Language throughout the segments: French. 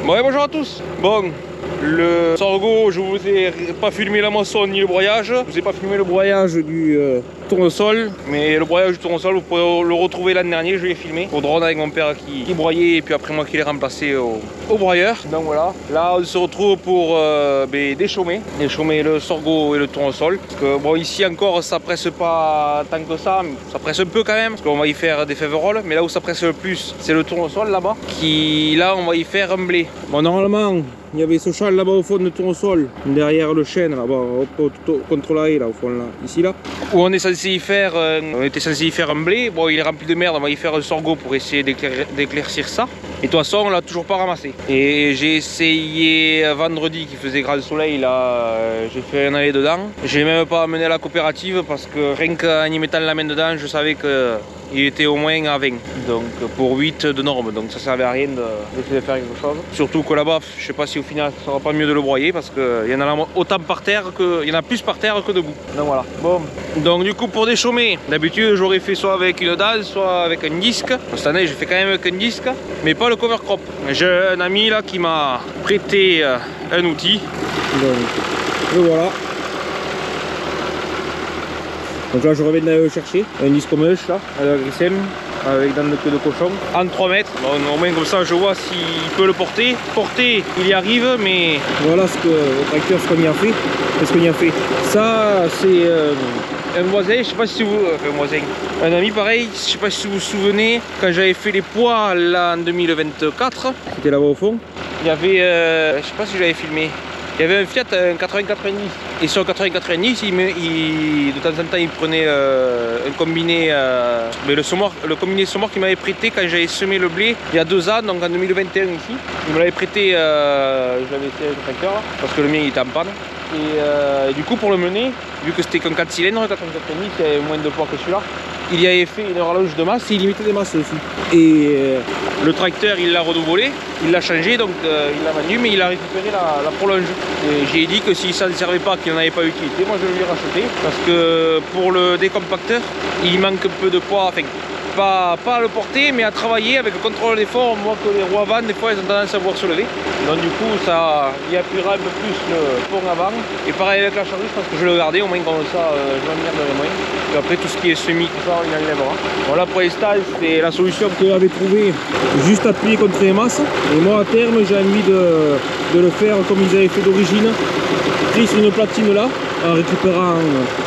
Bon, et bonjour à tous. Bon, le sorgho, je vous ai pas filmé la moisson ni le broyage. Je vous ai pas filmé le broyage du tournesol. Mais le broyage du tournesol, vous pouvez le retrouver l'an dernier. Je l'ai filmé au drone avec mon père qui broyait et puis après moi qui l'ai remplacé au broyeur. Donc voilà. Là, on se retrouve pour déchaumer le sorgho et le tournesol. Parce que bon, ici encore, ça presse pas tant que ça. Mais ça presse un peu quand même. Parce qu'on va y faire des fèves-rolles. Mais là où ça presse le plus, c'est le tournesol là-bas. Là, on va y faire un blé. Bon, normalement, il y avait ce châle là-bas au fond de tournesol, derrière le chêne là-bas, contre la haie là, au fond là, ici là. Où on est censé y faire, on était censé y faire un blé. Bon, il est rempli de merde, on va y faire un sorgho pour essayer d'éclaircir ça. Et de toute façon, on l'a toujours pas ramassé. Et j'ai essayé vendredi, qui faisait grand soleil là, j'ai fait un aller dedans. J'ai même pas amené à la coopérative parce que rien qu'en y mettant la main dedans, je savais que il était au moins à 20, donc pour 8 de norme, donc ça servait à rien d'essayer de faire quelque chose. Surtout que là-bas, je sais pas si au final ça sera pas mieux de le broyer parce qu'il y en a autant par terre il y en a plus par terre que debout. Donc voilà. Bon. Donc du coup pour déchaumer, d'habitude j'aurais fait soit avec une dalle, soit avec un disque. Cette année j'ai fait quand même avec un disque, mais pas le cover crop. J'ai un ami là qui m'a prêté un outil. Donc le voilà. Donc là je reviens d'aller le chercher, un disque mèche là, à la grissème, avec dans le queue de cochon, en 3 mètres. Bon, au moins comme ça je vois s'il peut le porter. Porter, il y arrive, mais voilà ce que le tracteur, ce qu'on y a fait. Qu'est-ce qu'on y a fait? Ça c'est un voisin, je sais pas si vous... un ami pareil, je sais pas si vous vous souvenez, quand j'avais fait les poids là en 2024, c'était là-bas au fond, il y avait, je sais pas si j'avais filmé, il y avait un Fiat 8090 et sur le 8090 de temps en temps il prenait un combiné, mais le combiné Somor qu'il m'avait prêté quand j'avais semé le blé il y a 2 ans, donc en 2021 ici. Il me l'avait prêté, je l'avais fait avec le tracteur parce que le mien il était en panne. Et du coup pour le mener, vu que c'était qu'un 4 cylindres, 8090, il y avait moins de poids que celui-là, il y avait fait une horloge de masse et il mettait des masses dessus. Et le tracteur il l'a redoublé, il l'a changé, donc il l'a vendu, mais il a récupéré la prolonge. Et j'ai dit que si ça ne servait pas, qu'il n'en avait pas utilité, moi je vais lui racheter. Parce que pour le décompacteur, il manque un peu de poids, enfin pas à le porter, mais à travailler avec le contrôle d'effort. On voit que les roues avant, des fois, elles ont tendance à vouloir se lever. Donc du coup, ça y appuiera un peu plus le pont avant. Et pareil avec la chargeuse, parce que je vais le garder, au moins comme ça, je m'emmerderai moins. Et après, tout ce qui est semi, tout ça, on y enlèvera. Voilà, pour l'instant, c'est la solution que j'avais trouvée, juste appuyer contre les masses. Et moi, à terme, j'ai envie de le faire comme ils avaient fait d'origine. Pris sur une platine là, en récupérant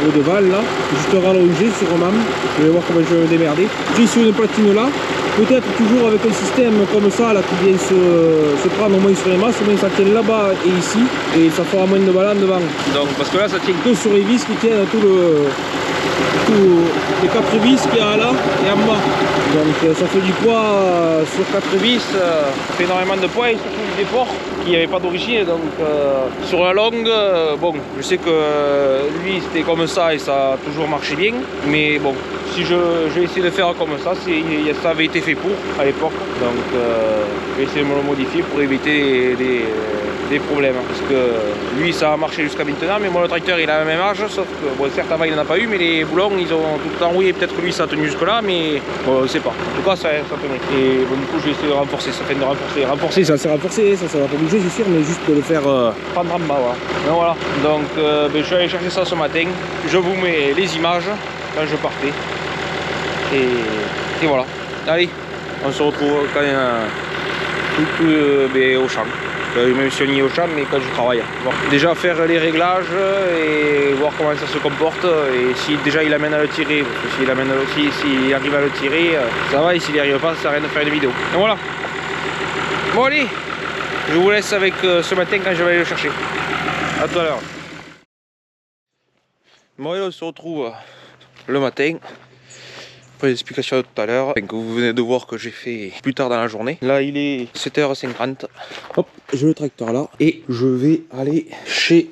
le deval là, juste rallongé sur un mam. Je vais voir comment je vais me démerder. Pris sur une platine là, peut-être toujours avec un système comme ça là qui vient se prendre au moins sur les masses, mais ça tient là-bas et ici, et ça fera moins de ballon devant. Donc parce que là ça tient que sur les vis qui tiennent tous les 4 vis qu'il y a là et en bas. Donc ça fait du poids sur 4 vis, ça fait énormément de poids et surtout du déport qui n'y avait pas d'origine. Donc sur la longue, bon, je sais que lui c'était comme ça et ça a toujours marché bien, mais bon, si je vais essayer de faire comme ça, ça avait été fait pour à l'époque, donc je vais essayer de me le modifier pour éviter des problèmes, parce que lui ça a marché jusqu'à maintenant, mais moi le tracteur il a le même âge, sauf que bon, certes avant il n'en a pas eu, mais les boulons ils ont tout le temps rouillé, peut-être que lui ça a tenu jusque là, mais bon, je sais pas, en tout cas ça tenait. Et bon, du coup je vais essayer de renforcer, ça fait de renforcer, ça s'est renforcé, ça va pas bouger c'est sûr, mais juste de le faire prendre en bas, voilà. Donc voilà, donc je suis allé chercher ça ce matin, je vous mets les images quand je partais, et voilà, allez, on se retrouve quand au champ. Même si on y est au champ, mais quand je travaille. Bon. Déjà faire les réglages et voir comment ça se comporte, et si déjà il amène à le tirer, parce que s'il arrive à le tirer, ça va, et s'il n'y arrive pas, ça sert à rien de faire une vidéo. Donc voilà. Bon allez, je vous laisse avec ce matin quand je vais aller le chercher. A tout à l'heure. Bon allez, on se retrouve le matin. Après l'explication de tout à l'heure, que vous venez de voir que j'ai fait plus tard dans la journée. Là il est 7h50. Hop, j'ai le tracteur là et je vais aller chez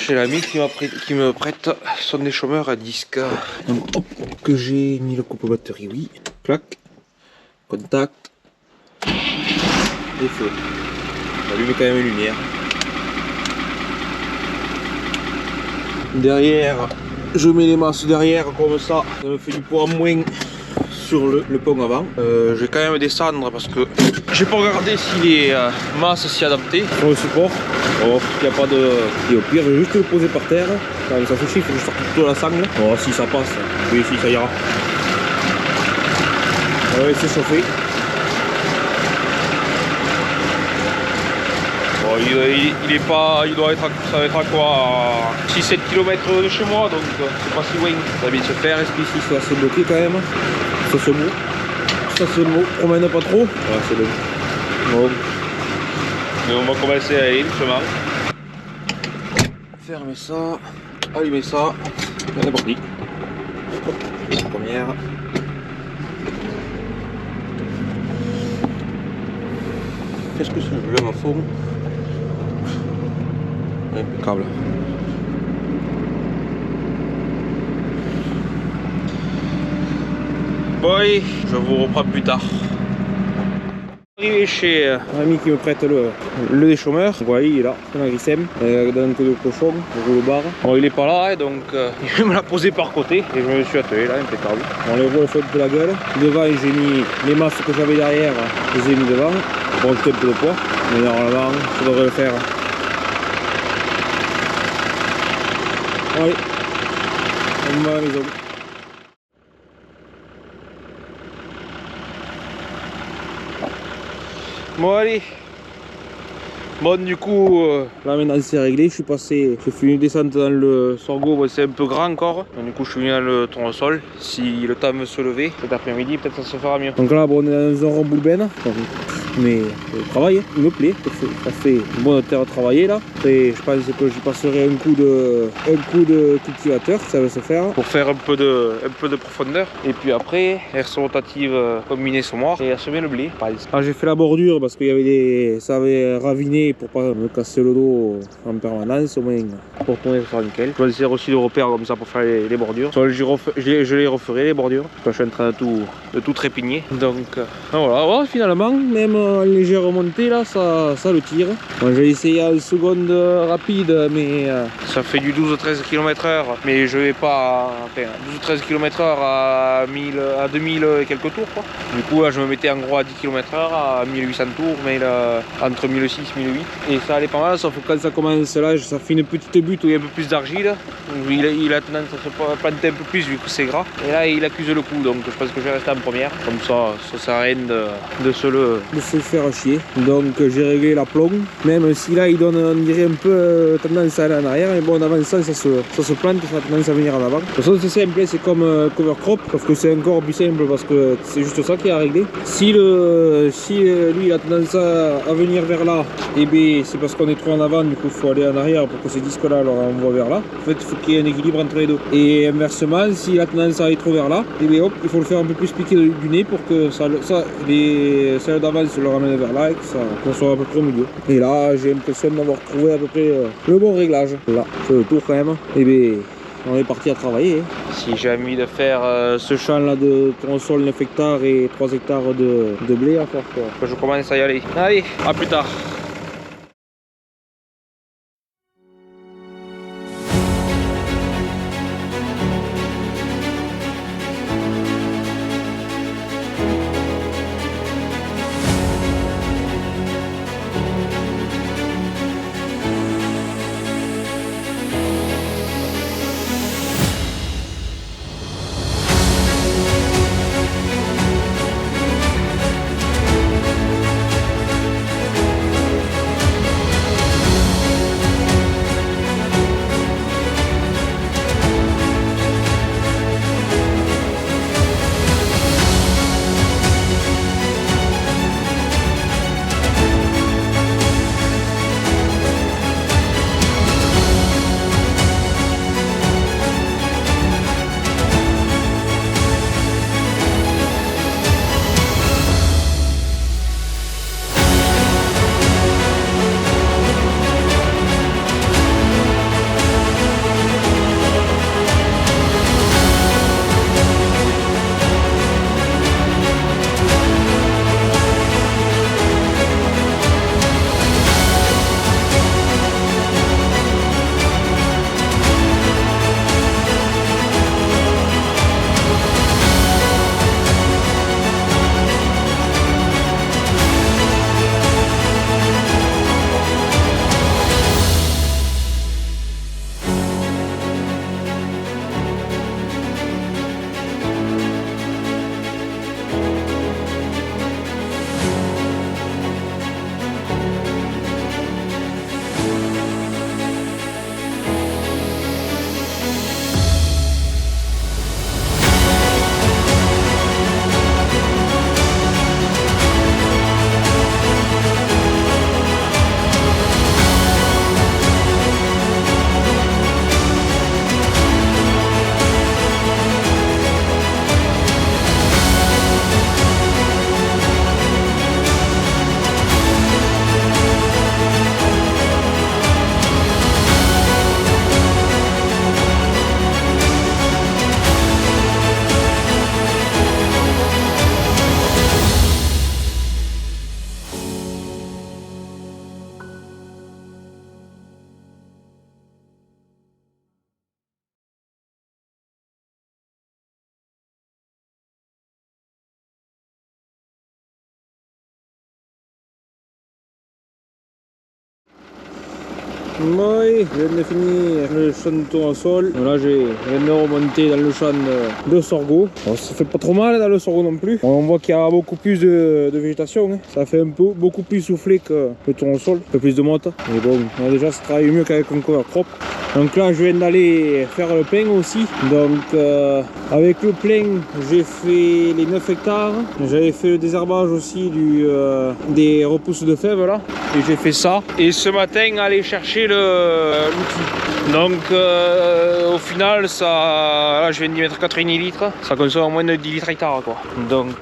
l'ami qui me prête son déchaumeur à disque. Donc hop, que j'ai mis le coupe batterie, oui. Clac, contact et feu. On allume quand même une lumière. Derrière, je mets les masses derrière comme ça me fait du poids en moins sur le pont avant. Je vais quand même descendre parce que j'ai pas regardé si les masses s'y adaptaient sur le support. Oh, il n'y a pas de... Et au pire, je vais juste le poser par terre. Quand ça fait chier, il faut que je sorte plutôt la sangle. Oh, si ça passe. Oui, si ça ira. On va laisser chauffer. Bon, il est pas... Il doit être ça va être à quoi, à 6-7 km de chez moi, donc c'est pas si loin. Ça va bien se faire. Est-ce qu'ici c'est assez bloqué quand même? Ça se mou. Ça se mou. On mène pas trop. Ouais, c'est bon. Bon. Mais on va commencer à aller doucement. Fermez ça. Allumez ça. On est parti. La première. Qu'est-ce que c'est le bleu à fond? Impeccable. Bon, allez, je vous reprends plus tard. Arrivé chez un ami qui me prête le déchômeur. Voilà, il est là, c'est un Grisem, dans un peu de cochon, le bar. Bon, il est pas là, hein, donc il me l'a posé par côté et je me suis attelé là, impeccable. On les voit au de la gueule. Devant, j'ai mis les masses que j'avais derrière, je les ai mis devant. Bon, j'étais un peu de poids, mais normalement, ça devrait le faire. Allez, on va à la maison. Bon allez. Bon du coup là maintenant c'est réglé, je suis passé, j'ai fait une descente dans le sorgho, bon, c'est un peu grand encore. Donc, du coup je suis venu dans le tournesol. Si le temps veut se lever cet après-midi, peut-être ça se fera mieux. Donc là bon, on est dans un rond boulben. Mais le travail, il me plaît, ça fait une bonne terre à travailler là. Et je pense que j'y passerai un coup de cultivateur, ça va se faire. Pour faire un peu de profondeur. Et puis après, herse rotative combinée semoir et à semer le blé. Ah, j'ai fait la bordure parce qu'il y avait ça avait raviné pour pas me casser le dos en permanence, au moins pour tourner ça sera nickel. Je vais essayer aussi de repères comme ça pour faire les bordures. Soit je les referai les bordures. Je suis en train de tout trépigner. Donc voilà, ouais, finalement, même en légère remontée là, ça le tire. Bon, j'ai essayé en seconde rapide, mais ça fait du 12-13 km/h. Mais je vais pas, enfin 12-13 km/h à 2000 et quelques tours quoi. Du coup là je me mettais en gros à 10 km/h à 1800 tours, mais là, entre 1006 et 1008. Et ça allait pas mal, sauf que quand ça commence là, ça fait une petite butte où il y a un peu plus d'argile. Il a tendance à se planter un peu plus vu que c'est gras. Et là il accuse le coup, donc je pense que je vais rester en première. Comme ça sert à rien de se faire chier. Donc j'ai réglé la plomb. Même si là il donne, on dirait un peu tendance à aller en arrière. Mais bon en avançant ça se plante, ça a tendance à venir en avant. De toute façon c'est simple, c'est comme cover crop. Sauf que c'est encore plus simple parce que c'est juste ça qui est à régler. Si lui il a tendance à venir vers là, et bien c'est parce qu'on est trop en avant, du coup il faut aller en arrière pour que ces disques là alors on voit vers là. En fait il faut qu'il y ait un équilibre entre les deux. Et inversement, s'il a tendance à aller trop vers là, et bien hop, il faut le faire un peu plus piquer du nez pour que celles d'avant se le ramène vers là et que qu'on soit à peu près au milieu. Et là j'ai l'impression d'avoir trouvé à peu près le bon réglage. Là, c'est le tour quand même. Et bien on est parti à travailler. Si j'ai envie de faire ce champ là de tournesol 9 hectares et 3 hectares de blé à faire que je commence à y aller. Allez, à plus tard. Oui, je viens de finir le champ de tournesol. Là, je viens de remonter dans le champ de sorgho. Bon, ça fait pas trop mal dans le sorgho non plus. On voit qu'il y a beaucoup plus de végétation. Hein. Ça fait beaucoup plus soufflé que le tournesol, un peu plus de motte. Mais bon, déjà, ça travaille mieux qu'avec un cover propre. Donc là, je viens d'aller faire le plein aussi. Donc avec le plein, j'ai fait les 9 hectares. J'avais fait le désherbage aussi des repousses de fèves là. Et j'ai fait ça. Et ce matin, aller chercher l'outil. Donc au final, là, je viens d'y mettre 90 litres. Ça consomme moins de 10 litres hectare quoi. Donc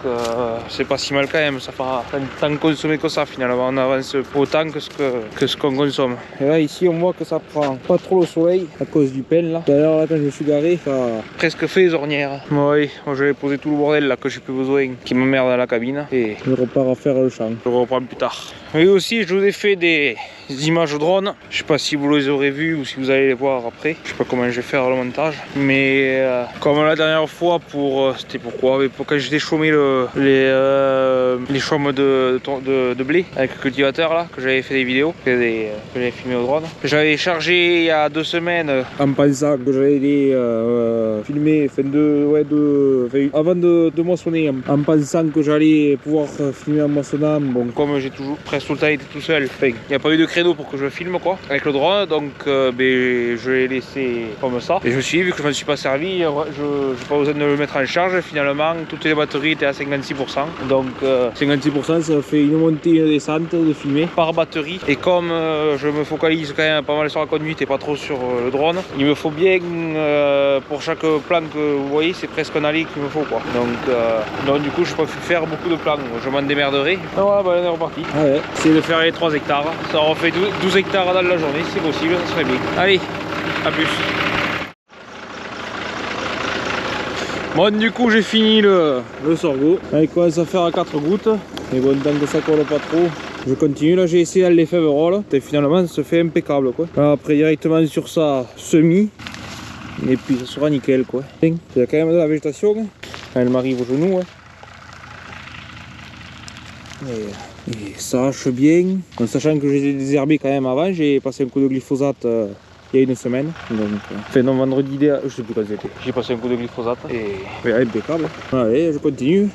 c'est pas si mal quand même. Ça fera tant consommer que ça finalement. On avance autant que ce qu'on consomme. Et là ici, on voit que ça prend pas trop le soleil à cause du pelle là. D'ailleurs là, quand je me suis garé, ça a presque fait les ornières. Oui, moi je vais poser tout le bordel là que j'ai plus besoin, qui m'emmerde dans la cabine. Et je repars à faire le champ. Je reprends plus tard. Et aussi, je vous ai fait des images drone. Je sais pas si vous les aurez vues ou si vous allez les voir après. Je sais pas comment je vais faire le montage. Mais comme la dernière fois, c'était pourquoi quand j'ai déchaumé les chaumes de blé avec le cultivateur là, que j'avais fait des vidéos, que j'avais filmé au drone. J'avais chargé il y a 2 semaines en pensant que j'allais les filmer avant de moissonner, en pensant que j'allais pouvoir filmer en moissonnant. Bon, comme j'ai toujours presque tout le temps été tout seul, il n'y a pas eu de créneau pour que je filme quoi avec le drone, donc je l'ai laissé comme ça. Et je me suis dit, vu que je ne me suis pas servi, je n'ai pas besoin de le mettre en charge. Finalement, toutes les batteries étaient à 56%. Donc 56%, ça fait une montée et une descente de filmer par batterie. Et comme je me focalise quand même pas mal sur la conduite et pas trop sur le drone, il me faut bien pour chaque plan que vous voyez, c'est presque un aller qu'il me faut quoi. Donc du coup, je peux faire beaucoup de plans. Je m'en démerderai. Ah voilà, on est reparti. Ah ouais. C'est de faire les 3 hectares. Ça en fait 12 hectares dans la journée, si possible, ça serait bien. Allez, à plus. Bon, du coup, j'ai fini le sorgho. Là, il commence à faire à 4 gouttes. Mais bon, tant que ça colle pas trop, je continue. Là, j'ai essayé les fèves. Et finalement, ça se fait impeccable quoi. Là, après, directement sur ça, semis. Et puis, ça sera nickel quoi. Il y a quand même de la végétation. Elle m'arrive au genou. Et ça hache bien, en sachant que j'ai désherbé quand même avant, j'ai passé un coup de glyphosate il y a 1 semaine, donc enfin non, vendredi, je sais plus quand c'était, j'ai passé un coup de glyphosate et impeccable. Allez, je continue.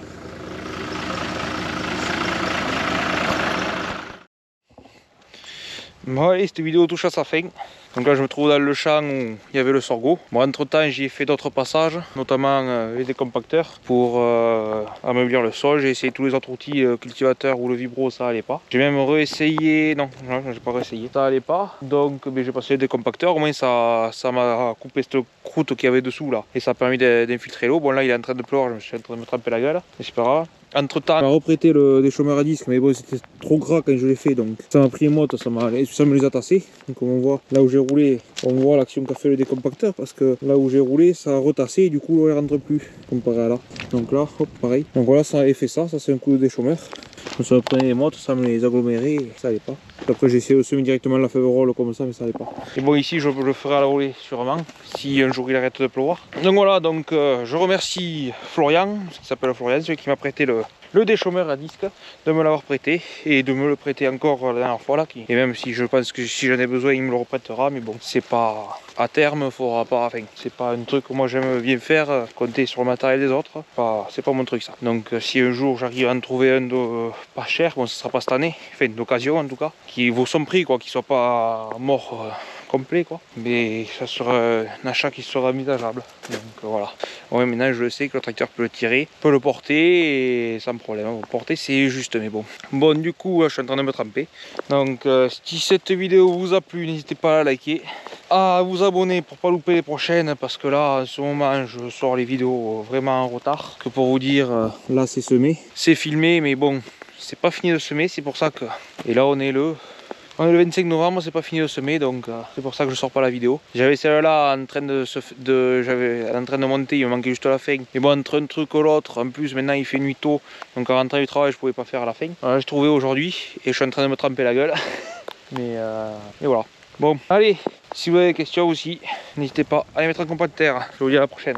Bon allez, cette vidéo touche à sa fin. Donc là je me trouve dans le champ où il y avait le sorgho. Bon, entre temps j'y ai fait d'autres passages, notamment avec des compacteurs pour ameublir le sol. J'ai essayé tous les autres outils, cultivateur ou le vibro, ça allait pas. J'ai même réessayé, non j'ai pas réessayé, ça allait pas. Donc j'ai passé des compacteurs, au moins ça m'a coupé cette croûte qu'il y avait dessous là. Et ça a permis d'infiltrer l'eau. Bon là il est en train de pleuvoir, je suis en train de me tremper la gueule, mais c'est pas grave. Entre temps, on a reprêté des chômeurs à disque, mais bon, c'était trop gras quand je l'ai fait, donc ça m'a pris une motte, ça me les a tassés. Donc comme on voit, là où j'ai roulé, on voit l'action qu'a fait le décompacteur, parce que là où j'ai roulé, ça a retassé et du coup, l'eau ne rentre plus, comparé à là. Donc là, hop, pareil. Donc voilà, ça avait fait ça c'est un coup de déchômeur. Ça me prenait les mottes, ça me les agglomérait, et ça allait pas. Après j'ai essayé de semer directement la fève comme ça, mais ça allait pas. Et bon, ici je le ferai à la volée sûrement, si un jour il arrête de pleuvoir. Donc voilà, donc je remercie Florian, qui s'appelle Florian, celui qui m'a prêté le déchômeur à disque, de me l'avoir prêté et de me le prêter encore la dernière fois là. Et même si je pense que si j'en ai besoin, il me le reprêtera, mais bon, c'est pas à terme, faudra pas. Enfin, c'est pas un truc que moi j'aime bien faire, compter sur le matériel des autres. C'est pas mon truc ça. Donc si un jour j'arrive à en trouver un de pas cher, bon, ce sera pas cette année, enfin d'occasion en tout cas, qui vaut son prix quoi, qui soit pas mort. Complet quoi, mais ça sera un achat qui sera envisageable. Donc voilà. Ouais, maintenant je sais que le tracteur peut le tirer, peut le porter et sans problème. Le porter c'est juste, mais bon. Bon, du coup, je suis en train de me tremper. Donc si cette vidéo vous a plu, n'hésitez pas à la liker, à vous abonner pour pas louper les prochaines, parce que là en ce moment je sors les vidéos vraiment en retard. Que pour vous dire, là c'est semé, c'est filmé, mais bon, c'est pas fini de semer, c'est pour ça que. Et là on est le 25 novembre, c'est pas fini de semer, donc c'est pour ça que je sors pas la vidéo. J'avais celle-là en train de monter, il me manquait juste la fin. Mais bon, entre un truc ou l'autre, en plus maintenant il fait nuit tôt, donc en rentrant du travail je pouvais pas faire la fin. Voilà, j'ai trouvé aujourd'hui et je suis en train de me tremper la gueule. Mais et voilà. Bon, allez, si vous avez des questions aussi, n'hésitez pas à les mettre en commentaire. Je vous dis à la prochaine.